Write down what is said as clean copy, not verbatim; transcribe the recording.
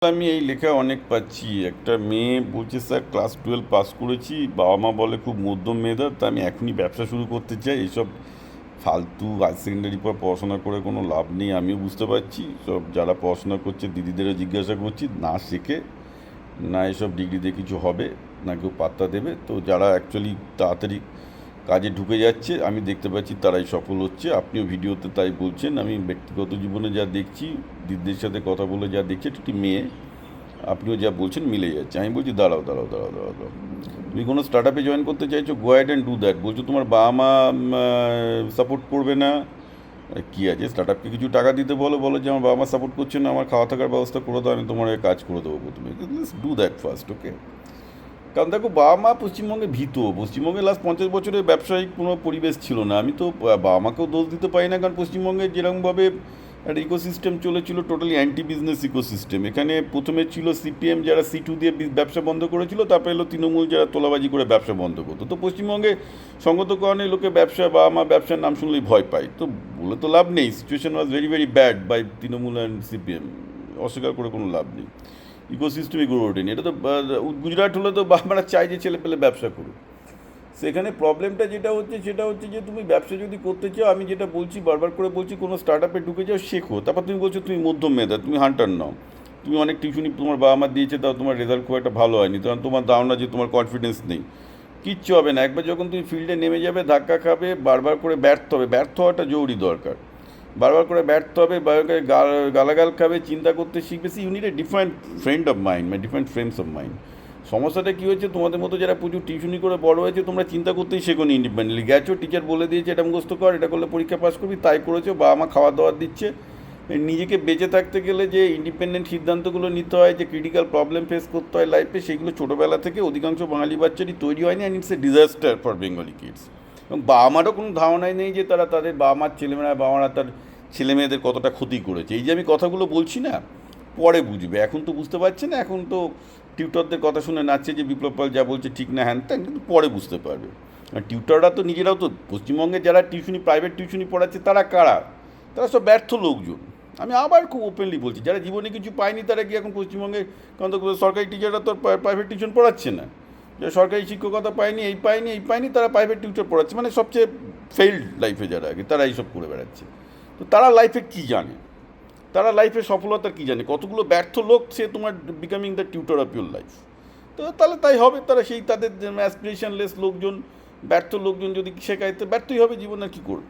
আমি এই লেখা অনেক পাচ্ছি। একটা মেয়ে বলছে, স্যার ক্লাস 12 পাস করেছি, বাবা মা বলে খুব মধ্যম মেধা, তা আমি এখনই ব্যবসা শুরু করতে চাই। এইসব ফালতু হায়ার সেকেন্ডারি পর পড়াশোনা করে কোনো লাভ নেই, আমিও বুঝতে পারছি। সব যারা পড়াশোনা করছে দিদিদেরও জিজ্ঞাসা করছি, না শেখে না এসব ডিগ্রি দিয়ে কিছু হবে, না কেউ পাত্তা দেবে। তো যারা অ্যাকচুয়ালি তাড়াতাড়ি কাজে ঢুকে যাচ্ছে আমি দেখতে পাচ্ছি তারাই সফল হচ্ছে। আপনিও ভিডিওতে তাই বলছেন। আমি ব্যক্তিগত জীবনে যা দেখছি, দিদিদের সাথে কথা বলে যা দেখছি, একটি মেয়ে, আপনিও যা বলছেন মিলে যাচ্ছে। আমি বলছি দাঁড়াও দাঁড়াও দাঁড়াও দাঁড়াও দাঁড়াও, তুমি কোনো স্টার্ট আপে জয়েন করতে চাইছো, go ahead and do that. বলছো তোমার বাবা মা সাপোর্ট করবে না, কী আছে, স্টার্ট আপকে কিছু টাকা দিতে বলো, বলো যে আমার বাবা মা সাপোর্ট করছে না, আমার খাওয়া থাকার ব্যবস্থা করে দাও, আমি তোমার কাজ করে দেবো প্রথমে। ডু দ্যাট ফার্স্ট, ওকে। কারণ দেখো, বাবা মা পশ্চিমবঙ্গে ভীত। পশ্চিমবঙ্গে লাস্ট 50 বছরের ব্যবসায়িক কোনো পরিবেশ ছিল না। আমি তো বাবা মাকেও দোষ দিতে পারি না, কারণ পশ্চিমবঙ্গে যেরকমভাবে একটা ইকোসিস্টেম চলেছিল, টোটালি অ্যান্টি বিজনেস ইকোসিস্টেম। এখানে প্রথমে ছিল সিপিএম, যারা C2 দিয়ে ব্যবসা বন্ধ করেছিল, তারপরে এলো তৃণমূল, যারা তোলাবাজি করে ব্যবসা বন্ধ করতো। তো পশ্চিমবঙ্গে সঙ্গত কারণে লোকে ব্যবসা, বাবা মা ব্যবসার নাম শুনলেই ভয় পায়। তো বলে তো লাভ নেই, situation was very very bad by Trinamool and CPM, অস্বীকার করে কোনো লাভ নেই। ইকোসিস্টেমই গড়ে ওঠেনি। এটা তো গুজরাট হলে তো বাবারা চাই যে ছেলে পেলে ব্যবসা করুক। সেখানে প্রবলেমটা যেটা হচ্ছে সেটা হচ্ছে যে তুমি ব্যবসা যদি করতে চাও, আমি যেটা বলছি বারবার করে বলছি, কোনো স্টার্ট আপে ঢুকে যাও, শেখো। তারপর তুমি বলছো তুমি মধ্যম মেধা, তুমি হান্টার নাও, তুমি অনেক টিউশনি তোমার বাবা মা দিয়েছে, তাও তোমার রেজাল্ট খুব একটা ভালো হয়নি, তখন তোমার ধারণা যে তোমার কনফিডেন্স নেই। কিচ্ছু হবে না। একবার যখন তুমি ফিল্ডে নেমে যাবে, ধাক্কা খাবে, বারবার করে ব্যর্থ হবে। ব্যর্থ হওয়াটা জরুরি দরকার। বারবার করে ব্যর্থ হবে, বারবার গালাগাল খাবে, চিন্তা করতে শিখবে। See you need a different friend of mind, মানে ডিফারেন্ট ফ্রেমস অফ মাইন্ড। সমস্যাটা কী হয়েছে, তোমাদের মতো যারা প্রচুর টিউশনি করে বড় হয়েছে, তোমরা চিন্তা করতেই শেখোনি ইন্ডিপেন্ডেন্টলি। গেছো, টিচার বলে দিয়েছে এটা মুখস্থ কর, এটা করলে পরীক্ষা পাস করবি, তাই করেছো। বাবা মা খাওয়া দাওয়ার দিচ্ছে। নিজেকে বেঁচে থাকতে গেলে যে ইন্ডিপেন্ডেন্ট সিদ্ধান্তগুলো নিতে হয়, যে ক্রিটিক্যাল প্রবলেম ফেস করতে হয় লাইফে, সেগুলো ছোটোবেলা থেকে অধিকাংশ বাঙালি বাচ্চারই তৈরি হয়নি, and it's a disaster for Bengali kids. এবং বাবা মারও কোনো ধারণাই নেই যে তারা তাদের বাবা মার ছেলেমেয়েরা, বাবা মারা তার ছেলে মেয়েদের কতটা ক্ষতি করেছে। এই যে আমি কথাগুলো বলছি না, পরে বুঝবে, এখন তো বুঝতে পারছে না। এখন তো টিউটরদের কথা শুনে নাচছে যে বিপ্লব পাল যা বলছে ঠিক না, হ্যান ত্যান, কিন্তু পরে বুঝতে পারবে। আর টিউটররা তো নিজেরাও তো, পশ্চিমবঙ্গে যারা টিউশনি, প্রাইভেট টিউশনি পড়াচ্ছে, তারা কারা? তারা সব ব্যর্থ লোকজন। আমি আবার খুব ওপেনলি বলছি, যারা জীবনে কিছু পায়নি তারা কি এখন পশ্চিমবঙ্গে, কারণ তো সরকারি টিচাররা তো প্রাইভেট টিউশন পড়াচ্ছে না। যারা সরকারি শিক্ষকতা পায়নি, এই পায়নি, এই পায়নি, তারা প্রাইভেট টিউটর পড়াচ্ছে। মানে সবচেয়ে ফেইল্ড লাইফে যারা আগে, তারা এইসব করে বেড়াচ্ছে। তো তারা লাইফে কী জানে, তারা লাইফে সফলতা কী জানে? কতগুলো ব্যর্থ লোক সে তোমার becoming the tutor of your life. তো তাহলে তাই হবে, তারা সেই তাদের অ্যাসপিরেশনলেস লোকজন, ব্যর্থ লোকজন যদি শেখায়, তো ব্যর্থই হবে জীবনে, কী করবে।